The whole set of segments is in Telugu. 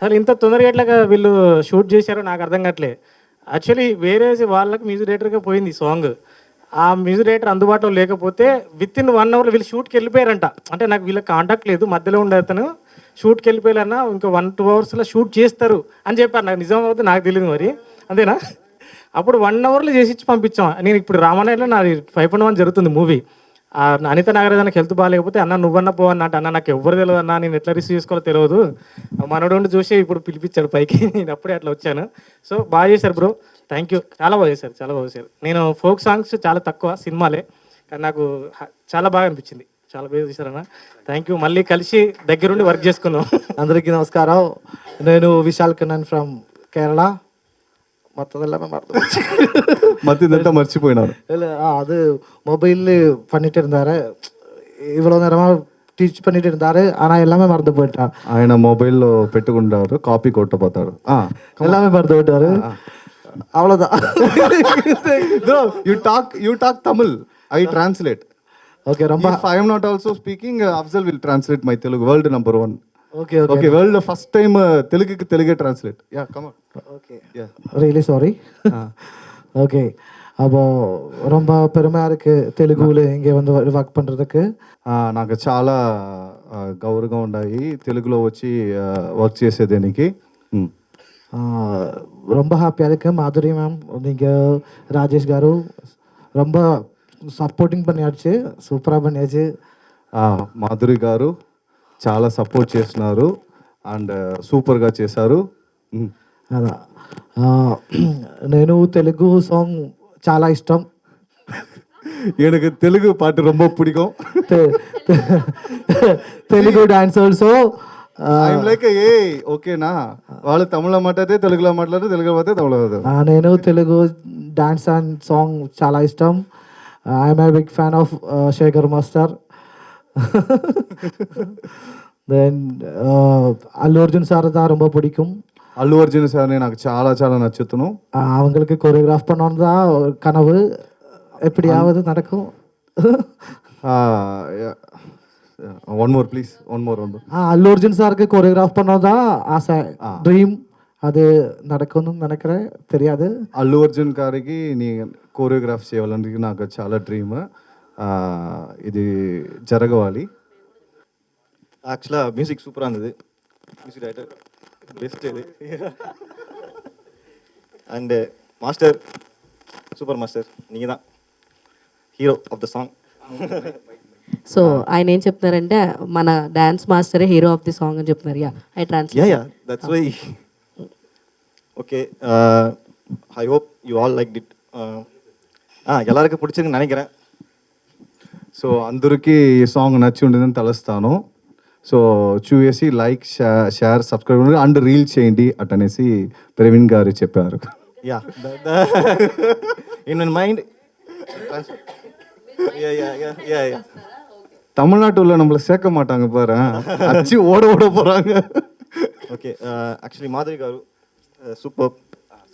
అసలు ఇంత తొందరగా ఎట్లాగా వీళ్ళు షూట్ చేశారో నాకు అర్థం కావట్లే. యాక్చువల్లీ వేరే వాళ్ళకి మ్యూజిక్ డైరెక్టర్గా పోయింది సాంగ్. ఆ మ్యూజిక్ డైరెక్టర్ అందుబాటులో లేకపోతే విత్ ఇన్ 1 అవర్లో వీళ్ళు షూట్కి వెళ్ళిపోయారంట. అంటే నాకు వీళ్ళకి కాంటాక్ట్ లేదు, మధ్యలో ఉండే అతను షూట్కి వెళ్ళిపోయారన్నా ఇంకా 1-2 అవర్స్లో షూట్ చేస్తారు అని చెప్పారు. నాకు నిజం అవుతుంది నాకు తెలియదు మరి, అంతేనా? అప్పుడు 1 అవర్లో చేసి ఇచ్చి పంపించాం. నేను ఇప్పుడు రామానాయుడులో నాది 5.1 జరుగుతుంది మూవీ. అనిత నాగరాజానికి హెల్త్ బాగాలేకపోతే అన్న నువ్వన్నా పో అన్నట్టు. అన్న నాకు ఎవ్వరు తెలియదు అన్న, నేను ఎట్లా రిసీవ్ చేసుకోవాలో తెలియదు. మనోడు ఉండి చూసి ఇప్పుడు పిలిపించాడు పైకి, నేను అప్పుడే అట్లా వచ్చాను. సో బాగా చేశారు బ్రో, థ్యాంక్ యూ. చాలా బాగా చేశారు, చాలా బాగా చేశారు. నేను ఫోక్ సాంగ్స్ చాలా తక్కువ సినిమాలే, కానీ నాకు చాలా బాగా అనిపించింది. చాలా బాగా చేశారన్న, థ్యాంక్ యూ. మళ్ళీ కలిసి దగ్గరుండి వర్క్ చేసుకుందాం. అందరికీ నమస్కారం. నేను విశాల్ కన్నన్ ఫ్రమ్ కేరళ. மற்றதெல்லாம் மற்றதெல்லாம் மறைச்சிపోయిனாரு. இல்லை அது மொபைல் பண்ணிட்டு இருந்தாரு, இவ்வளோ நேரமாக டீச் பண்ணிட்டு இருந்தாரு, ஆனால் எல்லாமே மறந்து போயிட்டான். ఆయన మొబైల్లో పెట్టుకుంటారు, కాపీ కొట్టపోతాడు, எல்லாமே மறந்து போயிட்டாரு. அவ்வளோதான். You talk Tamil, I translate. Okay ரொம்ப I am not also speaking, Afzal will translate my Telugu, world number 1. Okay okay world first time తెలుగుకి తెలుగే translate. Yeah come on. Okay really sorry. Okay அப்போ ரொம்ப பெருமையாக இருக்குது తెలుగులో இங்கே வந்து వర్క్ பண்ணுறதுக்கு. నాకు చాలా గౌరవంగా ఉన్నాయి తెలుగులో వచ్చి వర్క్ చేసేదానికి. ரொம்ப హ్యాపీగా இருக்குது. మాధురి மேம், நீங்கள் ராஜேஷ் గారు ரொம்ப సపోర్టింగ్ பண்ணியாச்சு, సూపராக பண்ணியாச்சு. మాధురి గారు చాలా సపోర్ట్ చేస్తున్నారు అండ్ సూపర్గా చేశారు. అదా నేను తెలుగు సాంగ్ చాలా ఇష్టం. எனக்கு తెలుగు పాట ரொம்ப பிடிக்கும். Telugu dance also I'm like ఏ ఓకేనా, వాళ్ళు తమిళ మాట్లాడితే తెలుగులో మాట్లాడితే తెలుగులో పోతే తమిళ. నేను తెలుగు డాన్స్ అండ్ సాంగ్ చాలా ఇష్టం. I'm a big fan of Shekhar master. Then Allu Arjun sir தான் ரொம்ப பிடிக்கும். అల్లు అర్జున్ సార్ని నాకు చాలా చాలా నచ్చుతును. அவங்களுக்கு கொரியோகிராஃப் பண்ணணும் தான் ஒரு கனவு, எப்படியாவது நடக்கும். One more please, one more. Allu Arjun சாருக்கு கொரியோகிராஃப் பண்ணணும் தான் ఆశ, డ్రీమ్. అది நடக்கும்னு நினைக்கிறேன், தெரியாது. అల్లు అర్జున్ గారికి నీ కోరియోగ్రాఫ్ చేయాలని నాకు చాలా డ్రీమ్. ఇది జరగవాలి. యాక్చువల్గా మ్యూజిక్ సూపర్ இருந்தது, మ్యూజిక్ డైరెక్టర్ బెస్ట్ ఇది. అండ్ మాస్టర్ సూపర్ మాస్టర్, నీకు தான் hero of the song. So ఆయన ఏం చెప్తున్నారంటే మన డాన్స్ మాస్టరే హీరో ఆఫ్ ది సాంగ్ అని చెప్తున్నారు. Yeah I translate. Yeah that's why. Okay, I hope you all like it. எல்லாருக்கும் பிடிச்சிருக்குன்னு நினைக்கிறேன். సో అందరికీ ఈ సాంగ్ నచ్చి ఉండేదని తలుస్తాను. సో చూసి like share subscribe and reel చేయండి అటనేసి ప్రవీణ్ గారు చెప్పారు. యా ఇన్ మైండ్ தமிழ்நாட்டுல நம்மள சேர்க்க மாட்டாங்க பாரு, அச்சு ஓட ஓட போறாங்க. Okay, actually Madhavi garu super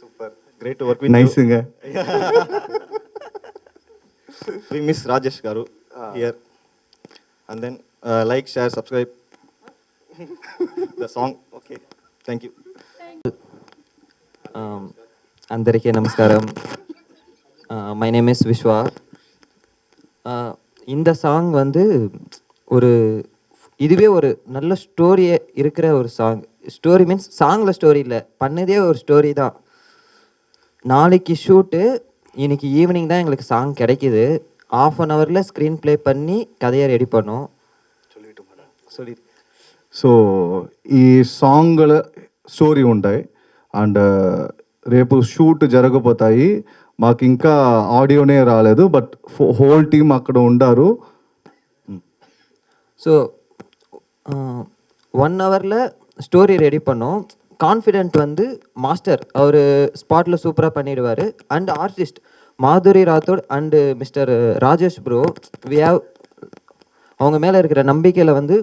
super great to work with. నైస్ங்க. We miss Rajesh garu here. And then like share subscribe the song. Okay, thank you. అందరికీ నమస్కారం. My name is Vishwa. இந்த சாங் வந்து ஒரு இதுவே ஒரு நல்ல ஸ்டோரியே இருக்கிற ஒரு சாங். ஸ்டோரி மீன்ஸ் சாங்கில் ஸ்டோரி இல்லை, பண்ணதே ஒரு ஸ்டோரி தான். நாளைக்கு ஷூட்டு, இன்னைக்கு ஈவினிங் தான் எங்களுக்கு சாங் கிடைக்கிது. 1/2 hourல ஸ்க்ரீன் ப்ளே பண்ணி கதையை ரெடி பண்ணோம். சொல்லி సో ఈ సాంగ్ల స్టోరీ ఉంటాయి అండ్ రేపు షూట్ జరగబోతాయి. మాకు ఇంకా ఆడియోనే రాలేదు, బట్ హోల్ టీమ్ అక్కడ ఉండారు. ஸோ 1 hourல ஸ்டோரி ரெடி பண்ணோம். கான்ஃபிடென்ட் வந்து மாஸ்டர் அவர் ஸ்பாட்டில் சூப்பராக பண்ணிடுவார். And artist Madhuri Rathod and mister Rajesh bro, we have அவங்க மேலே இருக்கிற நம்பிக்கையில் வந்து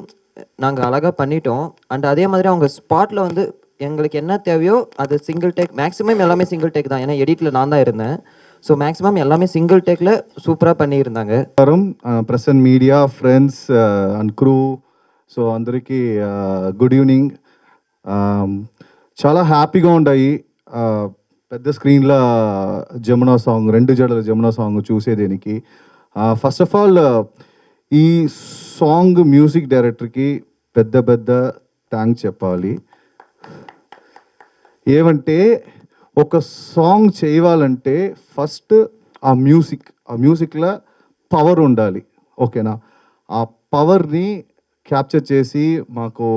நாங்கள் அழகாக பண்ணிட்டோம். அண்ட் அதே மாதிரி அவங்க ஸ்பாட்டில் வந்து எங்களுக்கு என்ன தேவையோ அது சிங்கிள் டேக், மேக்ஸிமம் எல்லாமே சிங்கிள் டேக் தான். ஏன்னா எடிட்டில் நான் தான் இருந்தேன். ஸோ மேக்ஸிமம் எல்லாமே சிங்கிள் டேக்கில் சூப்பராக பண்ணியிருந்தாங்க. Present media friends and crew, so అందరికీ గుడ్ ఈవినింగ్. చాలా హ్యాపీగా ఉన్నాయి. పెద్ద స్క్రీన్లో జమునా సాంగ్, 2 జడల జమునా సాంగ్ చూసేదానికి. ఫస్ట్ ఆఫ్ ఆల్ ఈ సాంగ్ మ్యూజిక్ డైరెక్టర్కి పెద్ద థ్యాంక్స్ చెప్పాలి. ఏమంటే ఒక సాంగ్ చేయాలంటే ఫస్ట్ ఆ మ్యూజిక్లో పవర్ ఉండాలి, ఓకేనా? ఆ పవర్ని క్యాప్చర్ చేసి మాకు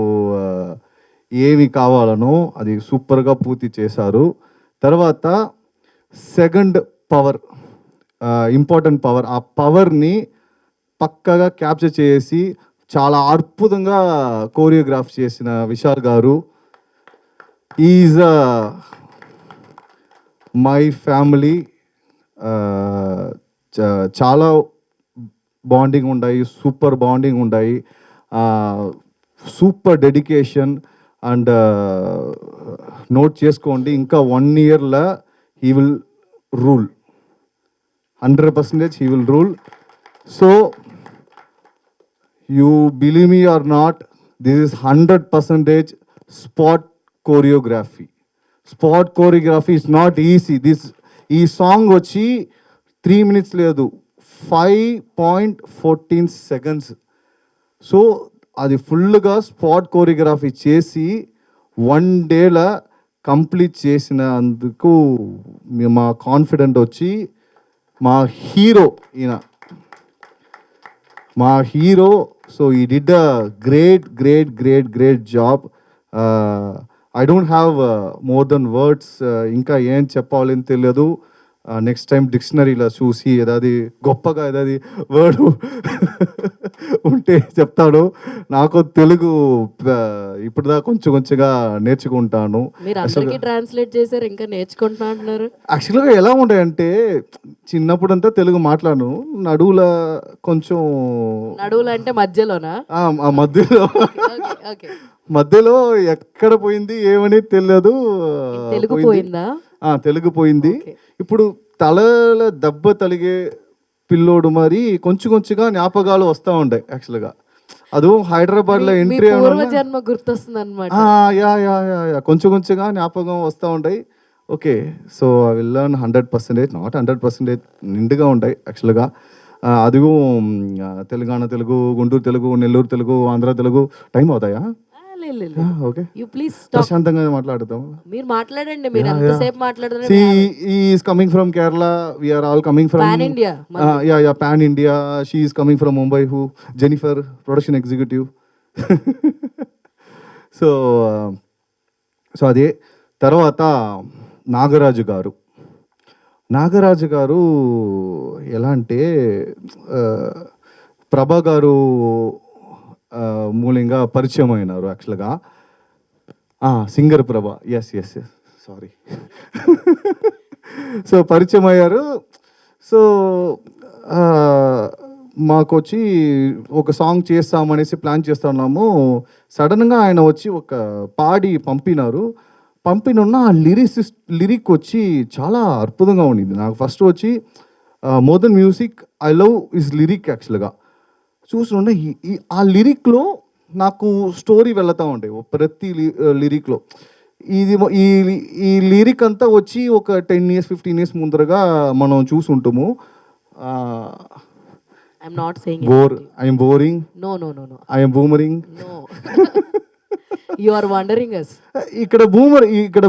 ఏమి కావాలనో అది సూపర్గా పూర్తి చేశారు. తర్వాత సెకండ్ పవర్, ఇంపార్టెంట్ పవర్, ఆ పవర్ని పక్కగా క్యాప్చర్ చేసి చాలా అద్భుతంగా కోరియోగ్రాఫ్ చేసిన Vishal garu. Is my family. చాలా బాండింగ్ ఉన్నాయి, సూపర్ బాండింగ్ ఉన్నాయి, సూపర్ డెడికేషన్. అండ్ నోట్ చేసుకోండి, ఇంకా 1 yearలో he will rule, 100% he will rule. So you believe me or not, this is 100% spot choreography. Spot choreography is not easy. ఈ సాంగ్ వచ్చి 3 minutes లేదు, 5.14 seconds. సో అది ఫుల్గా స్పాట్ కోరియోగ్రఫీ చేసి 1 dayలో కంప్లీట్ చేసినందుకు మా కాన్ఫిడెంట్ వచ్చి మా హీరో ఈయన, మా హీరో. సో ఈ did a great job. I don't have more than words. ఇంకా ఏం చెప్పాలని తెలియదు. నెక్స్ట్ టైం డిక్షనరీలో చూసి ఏదాది గొప్పగా ఏదాది వర్డ్ ఉంటే చెప్తాడు. నాకు తెలుగు ఇప్పుడుదా కొంచెంగా నేర్చుకుంటాను. మీరు అందరికీ ట్రాన్స్లేట్ చేశారు, ఇంకా నేర్చుకుంటున్నా అంటున్నారు. యాక్చువల్గా ఎలా ఉంటాయంటే చిన్నప్పుడంతా తెలుగు మాట్లాడను, నడువుల కొంచెం నడువులు అంటే మధ్యలోనా? ఆ మధ్యలో ఓకే. మధ్యలో ఎక్కడ పోయింది ఏమని తెలియదు. తెలుగు పోయిందా? తెలుగు పోయింది. ఇప్పుడు తల దెబ్బ తలిగే పిల్లోడు మరి కొంచెంగా జ్ఞాపకాలు వస్తూ ఉంటాయి. యాక్చువల్గా అది హైదరాబాద్లో ఎంట్రీ జన్మ గుర్తొస్తుంది అనమాట. యా కొంచెంగా జ్ఞాపకం వస్తూ ఉంటాయి. Okay, so I will learn 100%, not 100%, నిండుగా ఉంటాయి యాక్చువల్గా. అదిగో తెలంగాణ తెలుగు, గుంటూరు తెలుగు, నెల్లూరు తెలుగు, ఆంధ్ర తెలుగు టైం అవుతాయా? ఓకే, ప్రశాంతంగా మాట్లాడతాం. మీరు మాట్లాడండి, మీరు ఎంతసేపు మాట్లాడుతున్నారు. He is coming from Kerala, we are all coming from Pan India. Yeah, Pan India. She is coming from Mumbai, Jennifer, production executive. So అదే. తర్వాత నాగరాజు గారు ఎలా అంటే ప్రభా గారు మూలంగా పరిచయం అయినారు యాక్చువల్గా. సింగర్ ప్రభా, ఎస్ సారీ. సో పరిచయం అయ్యారు. సో మాకు వచ్చి ఒక సాంగ్ చేస్తామనేసి ప్లాన్ చేస్తున్నాము. సడన్గా ఆయన వచ్చి ఒక పాడి పంపినున్న ఆ లిరిక్ వచ్చి చాలా అద్భుతంగా ఉండింది. నాకు ఫస్ట్ వచ్చి more than music I love is lyric. యాక్చువల్గా చూస్తుంటే ఆ లిరిక్లో నాకు స్టోరీ వెళ్తూ ఉంటాయి ప్రతి లిరిక్లో. ఈ లిరిక్ అంతా వచ్చి ఒక 10 years 15 years ముందరగా మనం చూసుంటాము. I'm boring, I'm boomerang. You are wondering us. ఇక్కడ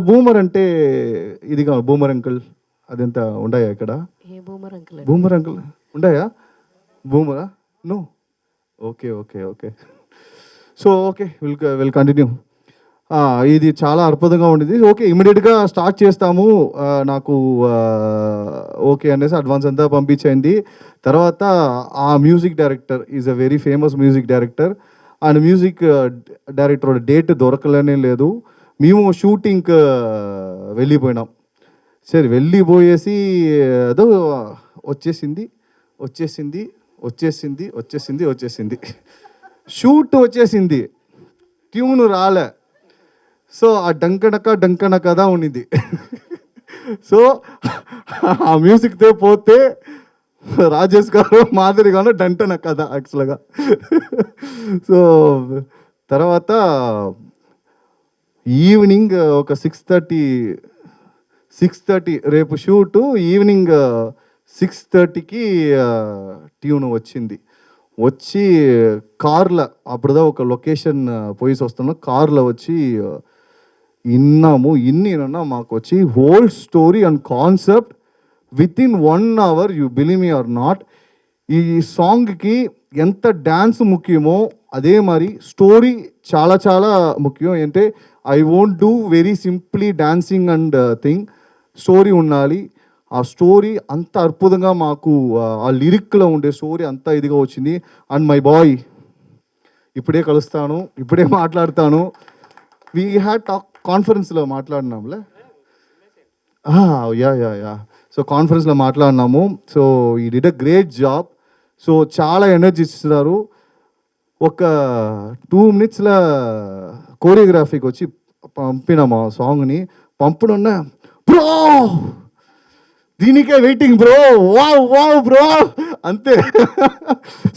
బూమర్ అంటే ఇది కాదు, బూమర్ అంకుల్ అదంతా ఉన్నాయా ఇక్కడ? బూమర్ అంకుల్ ఉన్నాయా? బూమరా? No. Okay. So okay, will continue. ఇది చాలా అద్భుతంగా ఉండేది. ఓకే, ఇమీడియట్గా స్టార్ట్ చేస్తాము. నాకు ఓకే అనేసి అడ్వాన్స్ అంతా పంపించండి. తర్వాత ఆ music director is a very famous music director. And music director date దొరకలేనే లేదు. మేము షూటింగ్కి వెళ్ళిపోయినాం. సరే వెళ్ళిపోయేసి ఏదో వచ్చేసింది. షూట్ వచ్చేసింది, ట్యూన్ రాలే. సో ఆ డంకనకదా ఉన్నింది. సో ఆ మ్యూజిక్తో పోతే రాజేష్ గారు మాదిరిగాను డంటన కథ యాక్చువల్గా. సో తర్వాత ఈవినింగ్ ఒక 6:30 రేపు షూటు ఈవినింగ్ 6:30కి ట్యూన్ వచ్చింది. వచ్చి కార్లో అప్పుడుదా ఒక లొకేషన్ పోయేసి వస్తున్నాం, కార్లో వచ్చి ఇన్నా మాకు వచ్చి whole story and concept with in 1 hour, you believe me or not. ఈ సాంగ్కి ఎంత డ్యాన్స్ ముఖ్యమో అదే మరి స్టోరీ చాలా చాలా ముఖ్యం. అంటే I won't do very simply dancing and thing, story ఉండాలి. ఆ స్టోరీ అంత అద్భుతంగా మాకు ఆ లిరిక్లో ఉండే స్టోరీ అంత ఇదిగా వచ్చింది. అండ్ మై బాయ్ ఇప్పుడే కలుస్తాను, ఇప్పుడే మాట్లాడతాను. వీ హ్యాడ్ టాక్ కాన్ఫరెన్స్లో మాట్లాడినాంలే, యా సో కాన్ఫరెన్స్లో మాట్లాడినాము. సో ఈ did a great job. So చాలా ఎనర్జీ ఇస్తున్నారు. ఒక 2 minutesలో కోరియోగ్రాఫీకి వచ్చి పంపినాము ఆ సాంగ్ని. పంపడున్నా బ్రో దీనికే వెయిటింగ్ బ్రో, వావ్ బ్రో అంతే.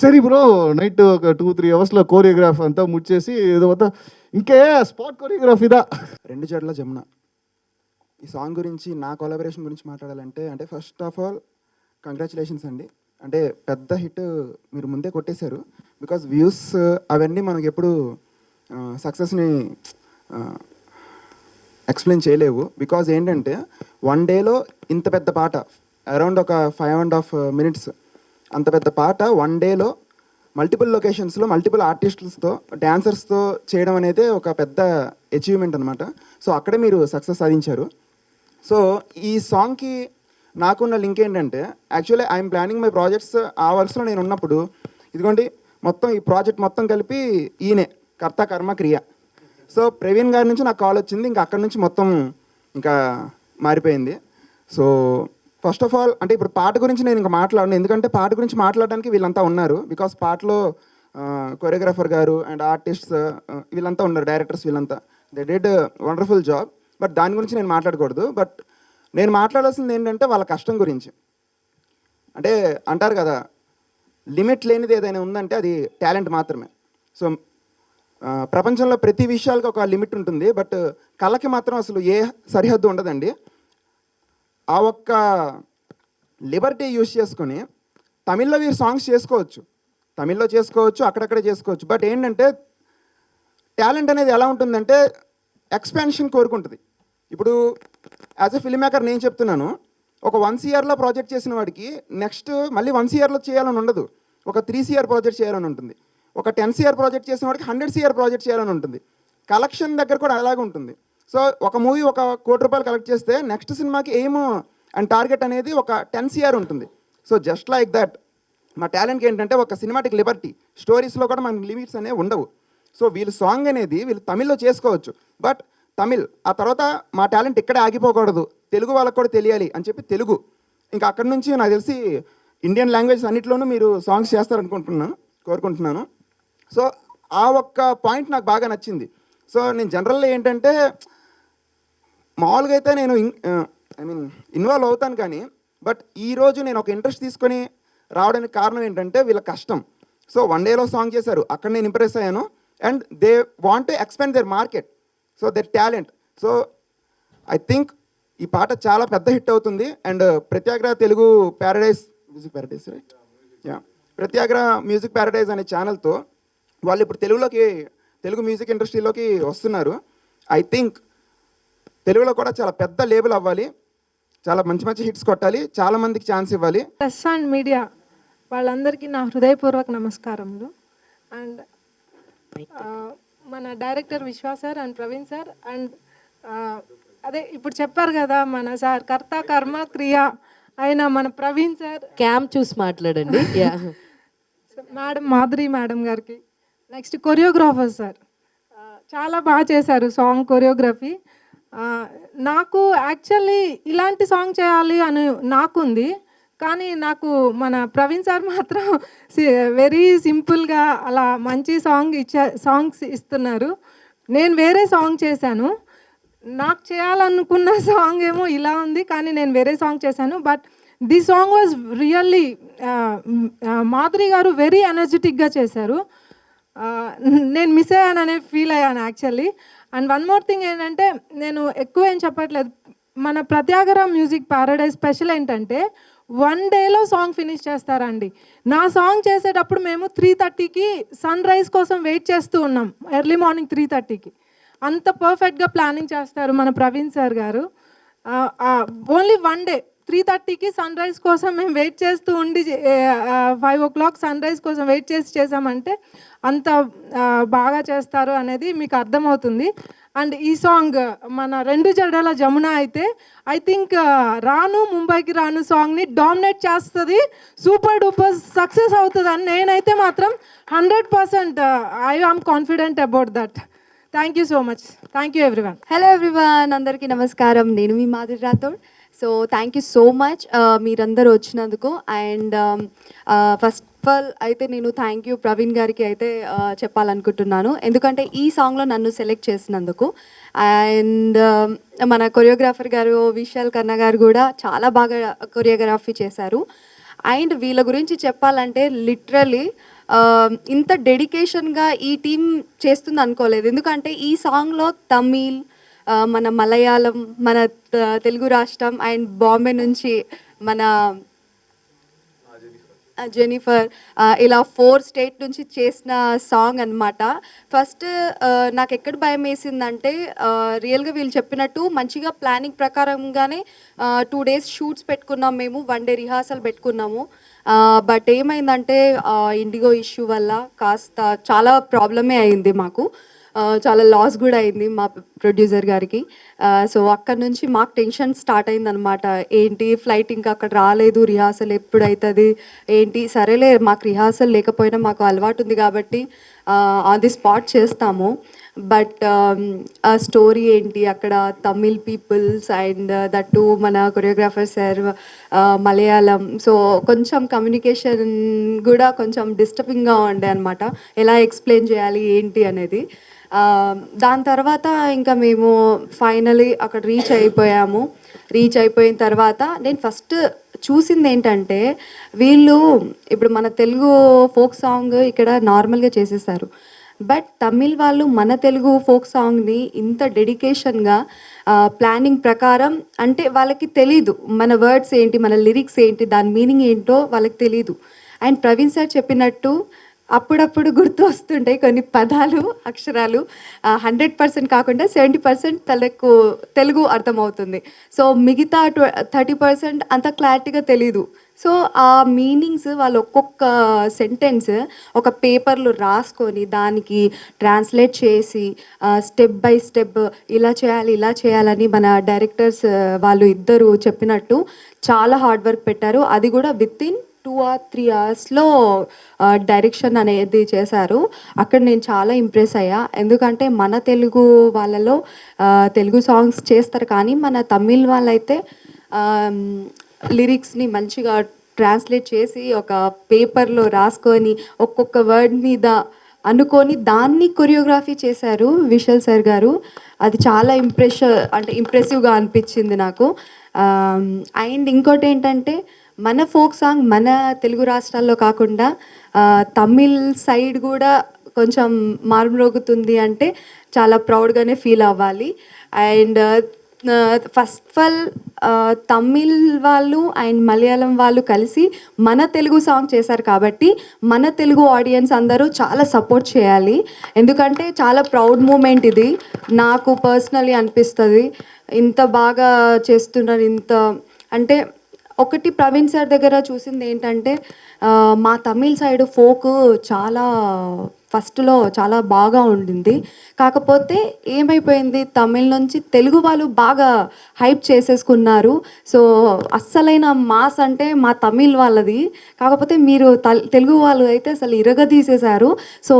సరే బ్రో నైట్ ఒక 2-3 hours కోరియోగ్రాఫ్ అంతా ముచ్చేసి ఏదో ఇంకే స్పాట్ కోరియోగ్రఫీదా. 2 జడల జమున ఈ సాంగ్ గురించి, నా కొలాబరేషన్ గురించి మాట్లాడాలంటే, అంటే ఫస్ట్ ఆఫ్ ఆల్ కంగ్రాచులేషన్స్ అండి. అంటే పెద్ద హిట్ మీరు ముందే కొట్టేశారు. బికాజ్ వ్యూస్ అవన్నీ మనకి ఎప్పుడు సక్సెస్ని ఎక్స్ప్లెయిన్ చేయలేవు. బికాజ్ ఏంటంటే 1 dayలో ఇంత పెద్ద పాట, అరౌండ్ ఒక 5.5 minutes అంత పెద్ద పాట 1 dayలో మల్టిపుల్ లొకేషన్స్లో మల్టిపుల్ ఆర్టిస్టులతో డ్యాన్సర్స్తో చేయడం అనేది ఒక పెద్ద అచీవ్మెంట్ అనమాట. సో అక్కడే మీరు సక్సెస్ సాధించారు. సో ఈ సాంగ్కి నాకున్న లింక్ ఏంటంటే, actually I'm planning my projects. ఆ వరుసలో నేను ఉన్నప్పుడు ఇదిగోండి మొత్తం ఈ ప్రాజెక్ట్ మొత్తం కలిపి ఈయనే కర్త కర్మ క్రియ. సో ప్రవీణ్ గారి నుంచి నాకు కాల్ వచ్చింది. ఇంకా అక్కడి నుంచి మొత్తం ఇంకా మారిపోయింది. సో ఫస్ట్ ఆఫ్ ఆల్ అంటే ఇప్పుడు పాట గురించి నేను ఇంకా మాట్లాడను, ఎందుకంటే పాట గురించి మాట్లాడడానికి వీళ్ళంతా ఉన్నారు. బికాస్ పాటలో కొరియోగ్రాఫర్ గారు అండ్ ఆర్టిస్ట్స్ వీళ్ళంతా ఉన్నారు, డైరెక్టర్స్ వీళ్ళంతా. They did wonderful job. But దాని గురించి నేను మాట్లాడకూడదు. బట్ నేను మాట్లాడాల్సింది ఏంటంటే వాళ్ళ కష్టం గురించి. అంటే అంటారు కదా, లిమిట్ లేనిది ఏదైనా ఉందంటే అది టాలెంట్ మాత్రమే. సో ప్రపంచంలో ప్రతి విషయాలకు ఒక లిమిట్ ఉంటుంది, బట్ కళకి మాత్రం అసలు ఏ సరిహద్దు ఉండదండి. ఆ ఒక్క లిబర్టీ యూజ్ చేసుకొని తమిళ్లో వీరు సాంగ్స్ చేసుకోవచ్చు, తమిళ్లో చేసుకోవచ్చు, అక్కడక్కడే చేసుకోవచ్చు. బట్ ఏంటంటే టాలెంట్ అనేది ఎలా ఉంటుందంటే ఎక్స్పాన్షన్ కోరుకుంటుంది. ఇప్పుడు యాజ్ ఎ ఫిల్మ్ మేకర్ నేను చెప్తున్నాను, ఒక 1 CRలో ప్రాజెక్ట్ చేసిన వాడికి నెక్స్ట్ మళ్ళీ 1 CRలో చేయాలని ఉండదు, ఒక 3 CR ప్రాజెక్ట్ చేయాలని ఉంటుంది. ఒక 10 CR ప్రాజెక్ట్ చేసిన వాడికి 100 CR ప్రాజెక్ట్ చేయాలని ఉంటుంది. కలెక్షన్ దగ్గర కూడా అలాగే ఉంటుంది. సో ఒక మూవీ ఒక ₹1 కోటి కలెక్ట్ చేస్తే నెక్స్ట్ సినిమాకి ఎయిమ్ అండ్ టార్గెట్ అనేది ఒక 10 CR ఉంటుంది. సో జస్ట్ లైక్ దట్ మా టాలెంట్కి ఏంటంటే ఒక సినిమాటిక్ లిబర్టీ, స్టోరీస్లో కూడా మనకి లిమిట్స్ అనేవి ఉండవు. సో వీళ్ళు సాంగ్ అనేది వీళ్ళు తమిళ్లో చేసుకోవచ్చు, బట్ తమిళ్ ఆ తర్వాత మా టాలెంట్ ఇక్కడే ఆగిపోకూడదు, తెలుగు వాళ్ళకు కూడా తెలియాలి అని చెప్పి తెలుగు, ఇంకా అక్కడి నుంచి నాకు తెలిసి ఇండియన్ లాంగ్వేజ్ అన్నింటిలోనూ మీరు సాంగ్స్ కోరుకుంటున్నాను. సో ఆ ఒక్క పాయింట్ నాకు బాగా నచ్చింది. సో నేను జనరల్గా ఏంటంటే మామూలుగా అయితే నేను ఇన్వాల్వ్ అవుతాను, కానీ బట్ ఈరోజు నేను ఒక ఇంట్రెస్ట్ తీసుకొని రావడానికి కారణం ఏంటంటే వీళ్ళ కష్టం. సో 1 dayలో సాంగ్ చేశారు, అక్కడ నేను ఇంప్రెస్ అయ్యాను. And they want to expand their market, so their talent. So I think ఈ పాట చాలా పెద్ద హిట్ అవుతుంది. And Pratyagraha Telugu Music Paradise right, yeah, Pratyagraha Music Paradise అనే ఛానల్తో వాళ్ళు ఇప్పుడు తెలుగు మ్యూజిక్ ఇండస్ట్రీలోకి వస్తున్నారు. ఐ థింక్ తెలుగులో కూడా చాలా పెద్ద లేబుల్ అవ్వాలి, చాలా మంచి మంచి హిట్స్ కొట్టాలి, చాలా మందికి ఛాన్స్ ఇవ్వాలి. ప్రెస్ అండ్ మీడియా వాళ్ళందరికీ నా హృదయపూర్వక నమస్కారములు. అండ్ మన director Vishwas sir and Praveen sir and అదే ఇప్పుడు చెప్పారు కదా మన సార్ కర్త కర్మ క్రియ అయిన మన ప్రవీణ్ సార్, క్యామ్ చూసి మాట్లాడండి. మేడం మాధురి మేడం గారికి, నెక్స్ట్ కొరియోగ్రాఫర్ సార్ చాలా బాగా చేశారు సాంగ్ కొరియోగ్రఫీ. నాకు యాక్చువల్లీ ఇలాంటి సాంగ్ చేయాలి అని నాకుంది, కానీ నాకు మన ప్రవీణ్ సార్ మాత్రం వెరీ సింపుల్గా అలా మంచి సాంగ్స్ ఇస్తున్నారు. నేను వేరే సాంగ్ చేశాను, నాకు చేయాలనుకున్న సాంగ్ ఏమో ఇలా ఉంది, కానీ నేను వేరే సాంగ్ చేశాను. But the song was really Madhuri గారు వెరీ ఎనర్జెటిక్గా చేశారు. నేను మిస్ అయ్యాననే ఫీల్ అయ్యాను actually. And one more thing ఏంటంటే, నేను ఎక్కువ ఏం చెప్పట్లేదు, మన ప్రత్యాగర మ్యూజిక్ పారడైజ్ స్పెషల్ ఏంటంటే 1 డేలో సాంగ్ ఫినిష్ చేస్తారండి. నా సాంగ్ చేసేటప్పుడు మేము 3:30కి సన్ రైజ్ కోసం వెయిట్ చేస్తూ ఉన్నాం, ఎర్లీ మార్నింగ్ 3:30కి. అంత పర్ఫెక్ట్గా ప్లానింగ్ చేస్తారు మన ప్రవీణ్ సార్ గారు. ఓన్లీ 1 డే 3:30కి సన్ రైజ్ కోసం మేము వెయిట్ చేస్తూ ఉండి 5 o'clock సన్ రైజ్ కోసం వెయిట్ చేసామంటే అంత బాగా చేస్తారు అనేది మీకు అర్థమవుతుంది. అండ్ ఈ సాంగ్ మన 2 జడల జమున అయితే ఐ థింక్ రాను ముంబైకి రాను సాంగ్ని డామినేట్ చేస్తుంది, సూపర్ డూపర్ సక్సెస్ అవుతుంది అని నేనైతే మాత్రం 100% I am confident about that. Thank you so much. Thank you everyone. Hello everyone, అందరికీ నమస్కారం. నేను మీ Madhuri Rathod. So thank you so much మీరందరూ వచ్చినందుకు. అండ్ ఫస్ట్ ఆఫ్ ఆల్ అయితే నేను థ్యాంక్ యూ ప్రవీణ్ గారికి అయితే చెప్పాలనుకుంటున్నాను, ఎందుకంటే ఈ సాంగ్లో నన్ను సెలెక్ట్ చేసినందుకు. అండ్ మన కొరియోగ్రాఫర్ గారు విశాల్ కన్నా గారు కూడా చాలా బాగా కొరియోగ్రఫీ చేశారు. అండ్ వీళ్ళ గురించి చెప్పాలంటే లిటరలీ ఇంత డెడికేషన్గా ఈ టీం చేస్తుంది అనుకోలేదు. ఎందుకంటే ఈ సాంగ్లో తమిళ్, మన మలయాళం, మన తెలుగు రాష్ట్రం అండ్ బాంబే నుంచి మన జెనిఫర్, ఇలా 4 స్టేట్ నుంచి చేసిన సాంగ్ అనమాట. ఫస్ట్ నాకు ఎక్కడ భయం వేసిందంటే, రియల్గా వీళ్ళు చెప్పినట్టు మంచిగా ప్లానింగ్ ప్రకారంగానే 2 days షూట్స్ పెట్టుకున్నాం మేము, 1 day రిహార్సల్ పెట్టుకున్నాము. బట్ ఏమైందంటే ఇండిగో ఇష్యూ వల్ల కాస్త చాలా ప్రాబ్లమే అయింది మాకు, చాలా లాస్ కూడా అయింది మా ప్రొడ్యూసర్ గారికి. సో అక్కడ నుంచి మాకు టెన్షన్ స్టార్ట్ అయిందనమాట. ఏంటి ఫ్లైట్ ఇంకా అక్కడ రాలేదు, రిహార్సల్ ఎప్పుడవుతుంది ఏంటి, సరేలే మాకు రిహార్సల్ లేకపోయినా మాకు అలవాటు ఉంది కాబట్టి ఆన్ ది స్పాట్ చేస్తాము. బట్ ఆ స్టోరీ ఏంటి, అక్కడ తమిళ్ పీపుల్స్ అండ్ దట్టు మన కొరియోగ్రాఫర్ సార్ మలయాళం, సో కొంచెం కమ్యూనికేషన్ కూడా కొంచెం డిస్టర్బింగ్గా ఉండే అనమాట, ఎలా ఎక్స్ప్లెయిన్ చేయాలి ఏంటి అనేది. దాని తర్వాత ఇంకా మేము ఫైనలీ అక్కడ రీచ్ అయిపోయాము. రీచ్ అయిపోయిన తర్వాత నేను ఫస్ట్ చూసింది ఏంటంటే, వీళ్ళు ఇప్పుడు మన తెలుగు ఫోక్ సాంగ్ ఇక్కడ నార్మల్గా చేసేసారు, బట్ తమిళ్ వాళ్ళు మన తెలుగు ఫోక్ సాంగ్ని ఇంత డెడికేషన్గా ప్లానింగ్ ప్రకారం, అంటే వాళ్ళకి తెలీదు మన వర్డ్స్ ఏంటి, మన లిరిక్స్ ఏంటి, దాని మీనింగ్ ఏంటో వాళ్ళకి తెలీదు. అండ్ ప్రవీణ్ సార్ చెప్పినట్టు అప్పుడప్పుడు గుర్తు వస్తుంటాయి కొన్ని పదాలు, అక్షరాలు. 100% కాకుండా 70% తెలుగు అర్థమవుతుంది. సో మిగతా 30% అంత క్లారిటీగా తెలీదు. సో ఆ మీనింగ్స్ వాళ్ళు ఒక్కొక్క సెంటెన్స్ ఒక పేపర్లో రాసుకొని దానికి ట్రాన్స్లేట్ చేసి స్టెప్ బై స్టెప్ ఇలా చేయాలి ఇలా చేయాలని మన డైరెక్టర్స్ వాళ్ళు ఇద్దరు చెప్పినట్టు చాలా హార్డ్ వర్క్ పెట్టారు. అది కూడా వితిన్ 2 or 3 hours డైరెక్షన్ అనేది చేశారు. అక్కడ నేను చాలా ఇంప్రెస్ అయ్యా, ఎందుకంటే మన తెలుగు వాళ్ళలో తెలుగు సాంగ్స్ చేస్తారు, కానీ మన తమిళ్ వాళ్ళైతే లిరిక్స్ని మంచిగా ట్రాన్స్లేట్ చేసి ఒక పేపర్లో రాసుకొని ఒక్కొక్క వర్డ్ మీద అనుకొని దాన్ని కొరియోగ్రఫీ చేశారు విశాల్ సార్ గారు. అది చాలా ఇంప్రెసివ్గా అనిపించింది నాకు. అండ్ ఇంకోటి ఏంటంటే, మన ఫోక్ సాంగ్ మన తెలుగు రాష్ట్రాల్లో కాకుండా తమిళ్ సైడ్ కూడా కొంచెం మారుమ్రోగుతుంది అంటే చాలా ప్రౌడ్గానే ఫీల్ అవ్వాలి. And first of all Tamil వాళ్ళు అండ్ మలయాళం వాళ్ళు కలిసి మన తెలుగు సాంగ్ చేశారు కాబట్టి మన తెలుగు ఆడియన్స్ అందరూ చాలా సపోర్ట్ చేయాలి, ఎందుకంటే చాలా ప్రౌడ్ మూమెంట్ ఇది. నాకు పర్సనలీ అనిపిస్తుంది ఇంత బాగా చేస్తున్నారు. ఇంత అంటే ఒకటి ప్రవీణ్ సార్ దగ్గర చూసింది ఏంటంటే, మా తమిళ్ సైడ్ ఫోక్ చాలా ఫస్ట్లో చాలా బాగా ఉండింది, కాకపోతే ఏమైపోయింది తమిళ్ నుంచి తెలుగు వాళ్ళు బాగా హైప్ చేసేసుకున్నారు. సో అస్సలైన మాస్ అంటే మా తమిళ్ వాళ్ళది, కాకపోతే మీరు తెలుగు వాళ్ళు అయితే అసలు ఇరగదీసేశారు. సో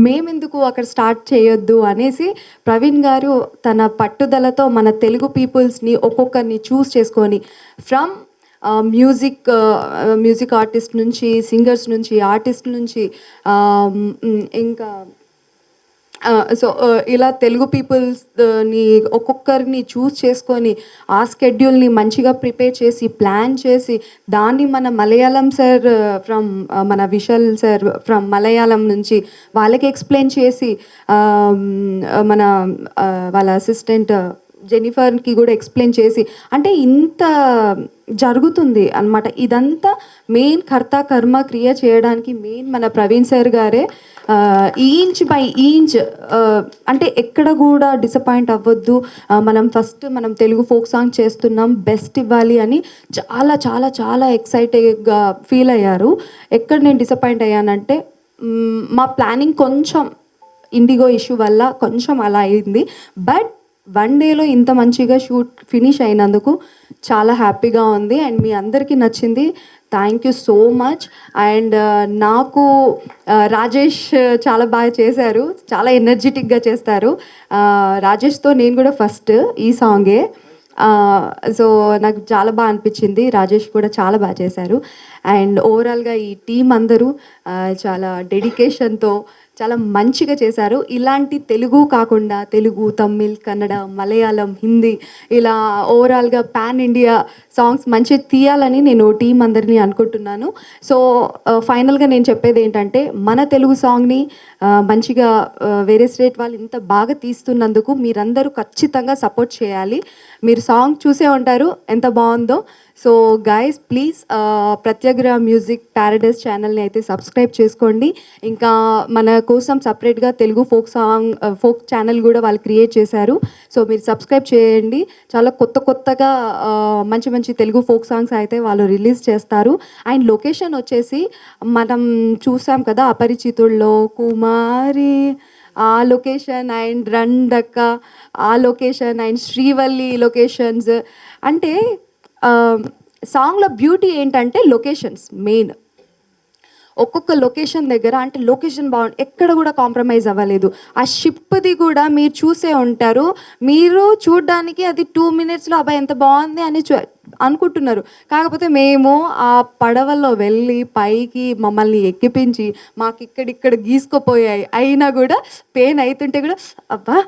మేమెందుకు అక్కడ స్టార్ట్ చేయొద్దు అనేసి ప్రవీణ్ గారు తన పట్టుదలతో మన తెలుగు పీపుల్స్ని ఒక్కొక్కరిని చూస్ చేసుకొని ఫ్రమ్ మ్యూజిక్ ఆర్టిస్ట్ నుంచి, సింగర్స్ నుంచి, ఆర్టిస్ట్ నుంచి, ఇంకా సో ఇలా తెలుగు పీపుల్స్ని ఒక్కొక్కరిని చూస్ చేసుకొని ఆ స్కెడ్యూల్ని మంచిగా ప్రిపేర్ చేసి ప్లాన్ చేసి దాన్ని మన మలయాళం సార్ ఫ్రమ్ మన విశాల్ సార్ ఫ్రమ్ మలయాళం నుంచి వాళ్ళకి ఎక్స్ప్లెయిన్ చేసి మన వాళ్ళ అసిస్టెంట్ జెనిఫర్కి కూడా ఎక్స్ప్లెయిన్ చేసి అంటే ఇంత జరుగుతుంది అన్నమాట. ఇదంతా మెయిన్ కర్మ క్రియ చేయడానికి మెయిన్ మన ప్రవీణ్ సార్ గారే. ఇంచ్ బై ఇంచ్ అంటే ఎక్కడ కూడా డిసప్పాయింట్ అవ్వద్దు, మనం తెలుగు ఫోక్ సాంగ్ చేస్తున్నాం, బెస్ట్ ఇవ్వాలి అని చాలా చాలా చాలా ఎక్సైటెడ్గా ఫీల్ అయ్యారు. ఎక్కడ నేను డిసప్పాయింట్ అయ్యానంటే మా ప్లానింగ్ కొంచెం ఇండిగో ఇష్యూ వల్ల కొంచెం అలా అయింది. బట్ 1 డేలో ఇంత మంచిగా షూట్ ఫినిష్ అయినందుకు చాలా హ్యాపీగా ఉంది అండ్ మీ అందరికీ నచ్చింది. Thank you so much. And నాకు రాజేష్ చాలా బాగా చేశారు, చాలా ఎనర్జెటిక్గా చేస్తారు. రాజేష్తో నేను కూడా ఫస్ట్ ఈ సాంగే, సో నాకు చాలా బాగా అనిపించింది. రాజేష్ కూడా చాలా బాగా చేశారు. అండ్ ఓవరాల్గా ఈ టీం అందరూ చాలా డెడికేషన్తో చాలా మంచిగా చేశారు. ఇలాంటి తెలుగు కాకుండా తెలుగు, తమిళ్, కన్నడ, మలయాళం, హిందీ ఇలా ఓవరాల్గా పాన్ ఇండియా సాంగ్స్ మంచిగా తీయాలని నేను టీం అందరినీ అనుకుంటున్నాను. సో ఫైనల్గా నేను చెప్పేది ఏంటంటే మన తెలుగు సాంగ్ని మంచిగా వేరే స్టేట్ వాళ్ళు ఇంత బాగా తీస్తున్నందుకు మీరందరూ ఖచ్చితంగా సపోర్ట్ చేయాలి. మీరు సాంగ్ చూసే ఉంటారు ఎంత బాగుందో. So guys please Pratyagraha Music Paradise ఛానల్ని అయితే సబ్స్క్రైబ్ చేసుకోండి. ఇంకా మన కోసం సపరేట్గా తెలుగు ఫోక్ ఛానల్ కూడా వాళ్ళు క్రియేట్ చేశారు. సో మీరు సబ్స్క్రైబ్ చేయండి. చాలా కొత్తగా మంచి మంచి తెలుగు ఫోక్ సాంగ్స్ అయితే వాళ్ళు రిలీజ్ చేస్తారు. అండ్ లొకేషన్ వచ్చేసి మనం చూసాం కదా అపరిచితుల్లో కుమారి ఆ లొకేషన్ అండ్ రండక్క ఆ లొకేషన్ అండ్ శ్రీవల్లి లొకేషన్స్. అంటే సాంగ్లో బ్యూటీ ఏంటంటే లొకేషన్స్ మెయిన్. ఒక్కొక్క లొకేషన్ దగ్గర అంటే లొకేషన్ బాగుంది, ఎక్కడ కూడా కాంప్రమైజ్ అవ్వలేదు. ఆ షిప్ది కూడా మీరు చూసే ఉంటారు, మీరు చూడడానికి అది 2 minutesలో అబ్బాయి ఎంత బాగుంది అని అనుకుంటున్నారు. కాకపోతే మేము ఆ పడవల్లో వెళ్ళి పైకి మమ్మల్ని ఎక్కిపించి మాకు ఇక్కడిక్కడ గీసుకుపోయాయి అయినా కూడా పెయిన్ అవుతుంటే కూడా అబ్బా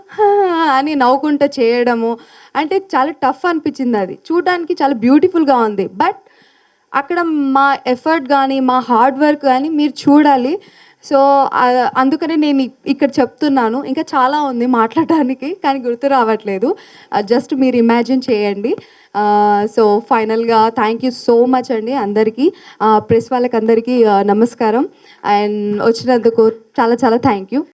అని నవ్వుకుంటూ చేయడము అంటే చాలా టఫ్ అనిపించింది. అది చూడడానికి చాలా బ్యూటిఫుల్గా ఉంది. బట్ అక్కడ మా ఎఫర్ట్ కానీ మా హార్డ్ వర్క్ కానీ మీరు చూడాలి. సో అందుకనే నేను ఇక్కడ చెప్తున్నాను. ఇంకా చాలా ఉంది మాట్లాడడానికి కానీ గుర్తు రావట్లేదు. జస్ట్ మీరు ఇమాజిన్ చేయండి. సో ఫైనల్గా థ్యాంక్ యూ సో మచ్ అండి అందరికీ, ప్రెస్ వాళ్ళకి అందరికీ నమస్కారం. అండ్ వచ్చినందుకు చాలా చాలా థ్యాంక్ యూ.